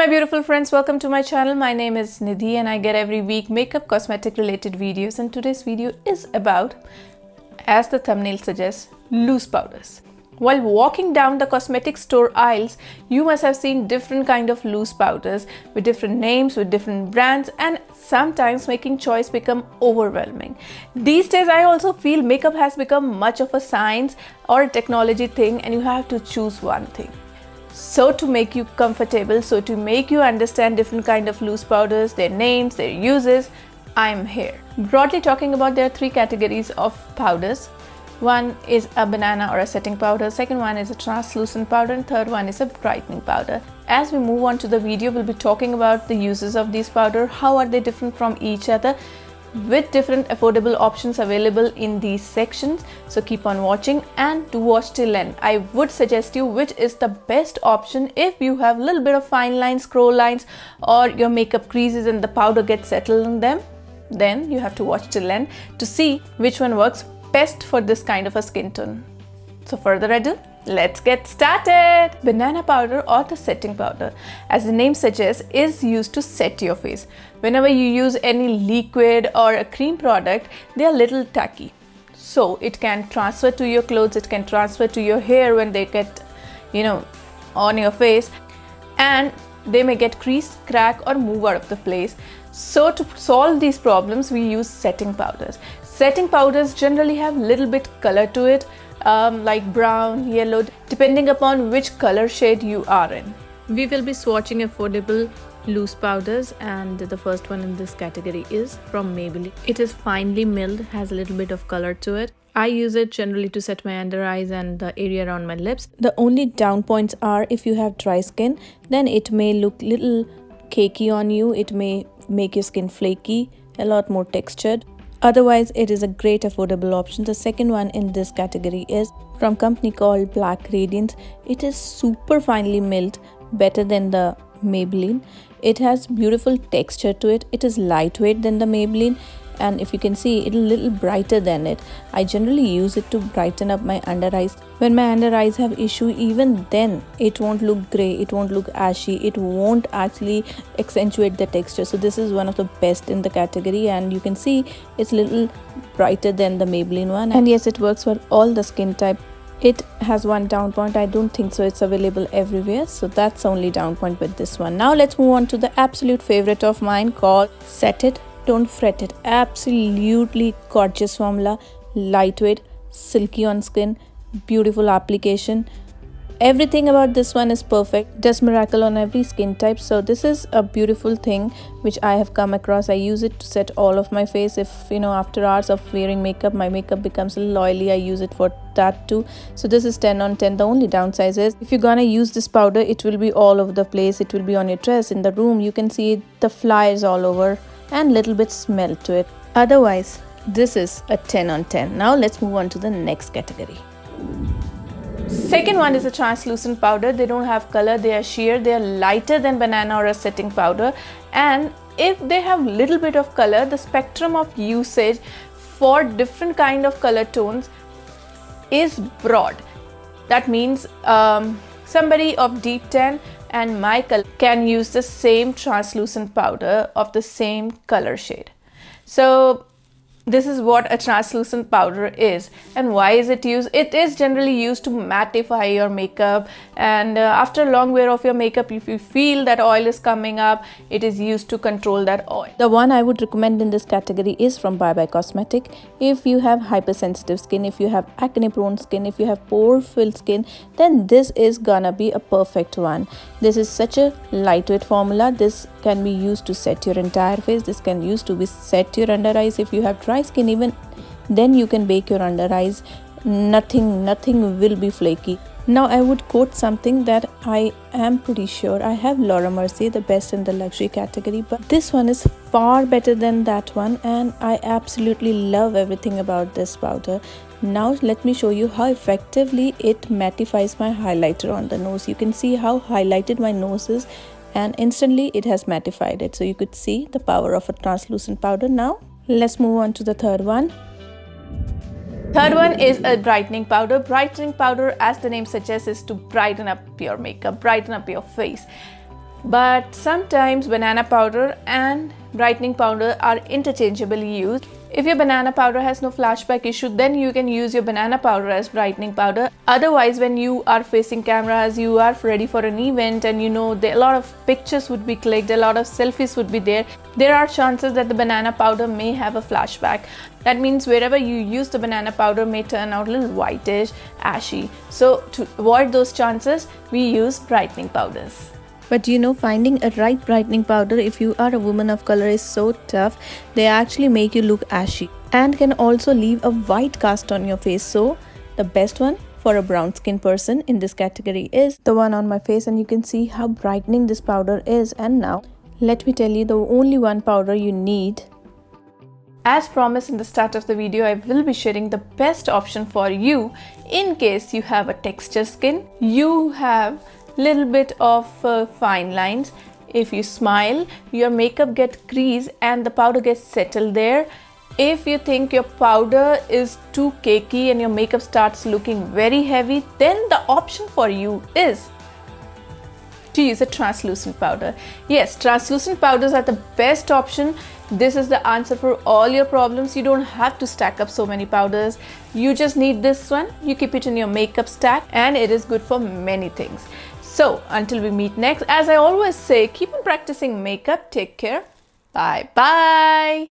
My beautiful friends, welcome to my channel. My name is Nidhi and I get every week makeup cosmetic related videos, and today's video is about, as the thumbnail suggests, loose powders. While walking down the cosmetic store aisles, you must have seen different kind of loose powders with different names, with different brands, and sometimes making choice become overwhelming. These days I also feel makeup has become much of a science or a technology thing and you have to choose one thing. So to make you comfortable, so to make you understand different kind of loose powders, their names, their uses, I'm here. Broadly talking about, there are three categories of powders. One is a banana or a setting powder, second one is a translucent powder, and third one is a brightening powder. As we move on to the video, we'll be talking about the uses of these powder, how are they different from each other, with different affordable options available in these sections. So keep on watching and do watch till end. I would suggest you which is the best option if you have a little bit of fine lines, scroll lines, or your makeup creases and the powder gets settled in them. Then you have to watch till end to see which one works best for this kind of a skin tone. So further ado, let's get started. Banana powder or the setting powder, as the name suggests, is used to set your face. Whenever you use any liquid or a cream product, they are little tacky. So it can transfer to your clothes, it can transfer to your hair when they get, on your face, and they may get crease, crack, or move out of the place. So to solve these problems, we use setting powders. Setting powders generally have little bit color to it, like brown, yellow, depending upon which color shade you are in. We will be swatching affordable loose powders, and the first one in this category is from Maybelline. It is finely milled, has a little bit of color to it. I use it generally to set my under eyes and the area around my lips. The only down points are, if you have dry skin, then it may look little cakey on you. It may make your skin flaky, a lot more textured. Otherwise, it is a great affordable option. The second one in this category is from company called Black Radiance. It is super finely milled, better than the Maybelline. It has beautiful texture to it. It is lightweight than the Maybelline, and if you can see, it's a little brighter than it. I generally use it to brighten up my under eyes. When my under eyes have issue, even then it won't look grey, it won't look ashy, it won't actually accentuate the texture. So this is one of the best in the category, and you can see it's a little brighter than the Maybelline one. And yes, it works for all the skin type. It has one down point. I don't think so it's available everywhere, so that's the only down point with this one. Now let's move on to the absolute favorite of mine called Set It, Don't Fret It. Absolutely gorgeous formula, lightweight, silky on skin, beautiful application. Everything about this one is perfect, does miracle on every skin type. So this is a beautiful thing which I have come across. I use it to set all of my face. If after hours of wearing makeup, my makeup becomes a little oily, I use it for that too. So this is 10 on 10. The only downside is, if you're gonna use this powder, it will be all over the place. It will be on your dress, in the room. You can see the flies all over and little bit smell to it. Otherwise, this is a 10 on 10. Now let's move on to the next category. Second one is a translucent powder. They don't have color, they are sheer, they are lighter than banana or a setting powder, and if they have little bit of color, the spectrum of usage for different kind of color tones is broad. That means somebody of deep tan and my color can use the same translucent powder of the same color shade. So this is what a translucent powder is. And why is it used? It is generally used to mattify your makeup, and after a long wear of your makeup, if you feel that oil is coming up, it is used to control that oil. The one I would recommend in this category is from Bye Bye Cosmetic. If you have hypersensitive skin, if you have acne prone skin, if you have pore filled skin, then this is gonna be a perfect one. This is such a lightweight formula. This can be used to set your entire face. This can use to be set your under eyes. If you have dry skin, even then you can bake your under eyes. Nothing will be flaky. Now I would quote something that I am pretty sure I have Laura Mercier, the best in the luxury category, but this one is far better than that one, and I absolutely love everything about this powder. Now let me show you how effectively it mattifies my highlighter on the nose. You can see how highlighted my nose is, and instantly it has mattified it. So you could see the power of a translucent powder. Now let's move on to the third one. Third one is a brightening powder. Brightening powder, as the name suggests, is to brighten up your makeup, brighten up your face. But sometimes banana powder and brightening powder are interchangeably used. If your banana powder has no flashback issue, then you can use your banana powder as brightening powder. Otherwise, when you are facing cameras, you are ready for an event, and a lot of pictures would be clicked, a lot of selfies would be there are chances that the banana powder may have a flashback. That means wherever you use the banana powder may turn out a little whitish, ashy. So to avoid those chances, we use brightening powders. But finding a right brightening powder if you are a woman of color is so tough. They actually make you look ashy and can also leave a white cast on your face. So the best one for a brown skin person in this category is the one on my face, and you can see how brightening this powder is. And now let me tell you the only one powder you need. As promised in the start of the video, I will be sharing the best option for you in case you have a texture skin, you have little bit of fine lines. If you smile, your makeup gets crease and the powder gets settled there. If you think your powder is too cakey and your makeup starts looking very heavy, then the option for you is to use a translucent powder. Yes, translucent powders are the best option. This is the answer for all your problems. You don't have to stack up so many powders. You just need this one. You keep it in your makeup stack and it is good for many things. So until we meet next, as I always say, keep on practicing makeup. Take care. Bye bye.